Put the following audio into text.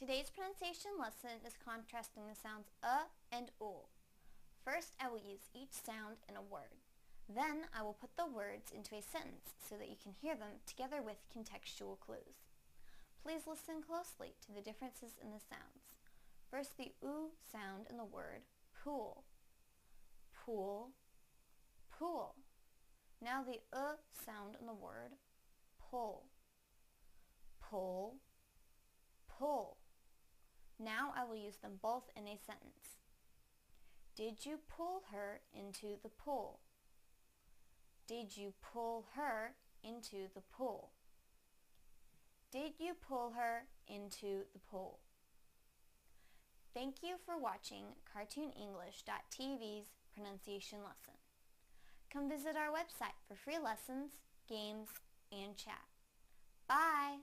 Today's pronunciation lesson is contrasting the sounds and oo. First, I will use each sound in a word. Then, I will put the words into a sentence so that you can hear them together with contextual clues. Please listen closely to the differences in the sounds. First, the oo sound in the word pool. Pool, pool. Now the sound in the word pull. Pull, pull. Now I will use them both in a sentence. Did you pull her into the pool? Did you pull her into the pool? Did you pull her into the pool? Thank you for watching CartoonEnglish.tv's pronunciation lesson. Come visit our website for free lessons, games, and chat. Bye!